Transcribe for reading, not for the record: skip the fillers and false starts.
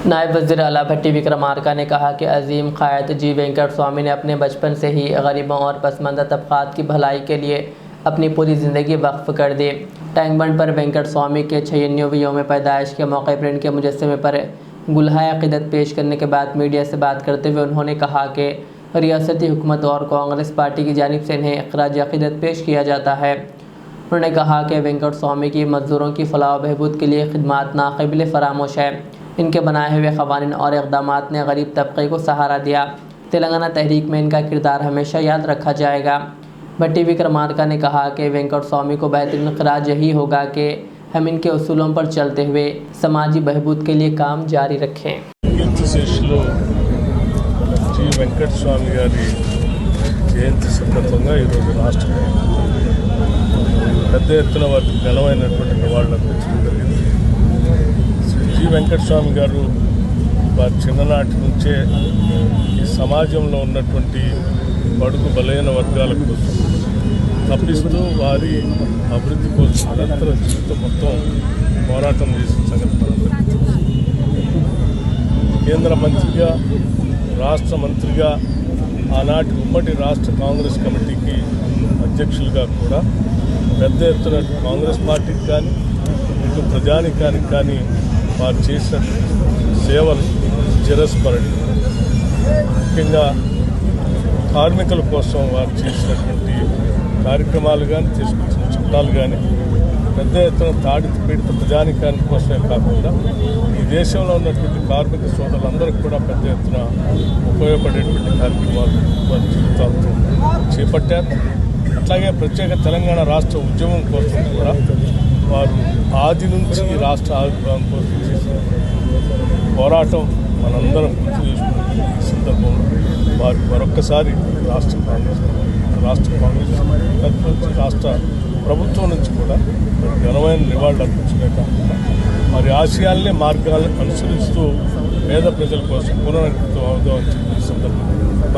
नायब वज़ीर आला भट्टी विक्रमार्का ने कहा कि अजीम क़ायद जी वेंकट स्वामी ने अपने बचपन से ही गरीबों और पसमानदा तबक़ात की भलाई के लिए अपनी पूरी ज़िंदगी वक्फ़ कर दी। टैंक बंड पर वेंकट स्वामी के 96वें यौम पैदाइश के मौके पर इनके मुजस्समे पर गुलहाए अक़ीदत पेश करने के बाद मीडिया से बात करते हुए उन्होंने कहा कि रियासती हुकूमत और कांग्रेस पार्टी की जानिब से इन्हें इख़राज अक़ीदत पेश किया जाता है। उन्होंने कहा कि वेंकट स्वामी की मज़दूरों की फ़लाह व बहबूद के लिए खिदमात नाक़ाबिल फ़रामोश है। इनके बनाए हुए क़वानीन और इक़दामात ने गरीब तबक़े को सहारा दिया। तेलंगाना तहरीक में इनका किरदार हमेशा याद रखा जाएगा। भट्टी विक्रमार्का ने कहा कि वेंकट स्वामी को बेहतरीन इक़राज यही होगा कि हम इनके उसूलों पर चलते हुए समाजी बहबूद के लिए काम जारी रखें। जी वेंकट स्वामी गारी जयंती संदर्भంగా ఈరోజు రాష్ట్రంలో పెద్ద ఎత్తున వారికి ఘనమైనటువంటి నివాళులు అర్పించడం జరిగింది. జి వెంకట స్వామి గారు వారి చిన్ననాటి నుంచే ఈ సమాజంలో ఉన్నటువంటి బడుగు బలైన వర్గాల కోసం తప్పిస్తూ వారి అభివృద్ధి కోసం నిరంతర జీవితం మొత్తం పోరాటం చేసిన సంగతి మనందరికీ తెలుసు. కేంద్ర మంత్రిగా రాష్ట్ర మంత్రిగా ఆనాటి ఉమ్మడి రాష్ట్ర కాంగ్రెస్ కమిటీకి అధ్యక్షులుగా కూడా పెద్ద ఎత్తున కాంగ్రెస్ పార్టీకి కానీ ఇటు ప్రజానికానికి కానీ వారు చేసిన సేవలు చిరస్మరణీయం. ముఖ్యంగా కార్మికుల కోసం వారు చేసినటువంటి కార్యక్రమాలు కానీ తీసుకొచ్చిన చట్టాలు కానీ పెద్ద ఎత్తున పీడిత ప్రజానికానికి కోసమే కాకుండా ఈ దేశంలో ఉన్నటువంటి కార్మిక సోదరులందరికీ కూడా పెద్ద ఎత్తున ఉపయోగపడేటువంటి కార్యక్రమాలు వారి జీవితాలతో చేపట్టారు. అట్లాగే ప్రత్యేక తెలంగాణ రాష్ట్ర ఉద్యమం కోసం కూడా వారు ఆది నుంచి రాష్ట్ర ఆవిర్భావం కోసం చేసిన పోరాటం మనందరం గుర్తు చేసుకున్న ఈ సందర్భంలో వారికి మరొక్కసారి రాష్ట్ర కాంగ్రెస్ రాష్ట్ర ప్రభుత్వం నుంచి కూడా మరి ఘనమైన నివాళులు అర్పించడమే కాకుండా మరి ఆశయాల్ని మార్గాలను అనుసరిస్తూ పేద ప్రజల కోసం పునరంకితం అవుదామని చెప్పి ఈ సందర్భంగా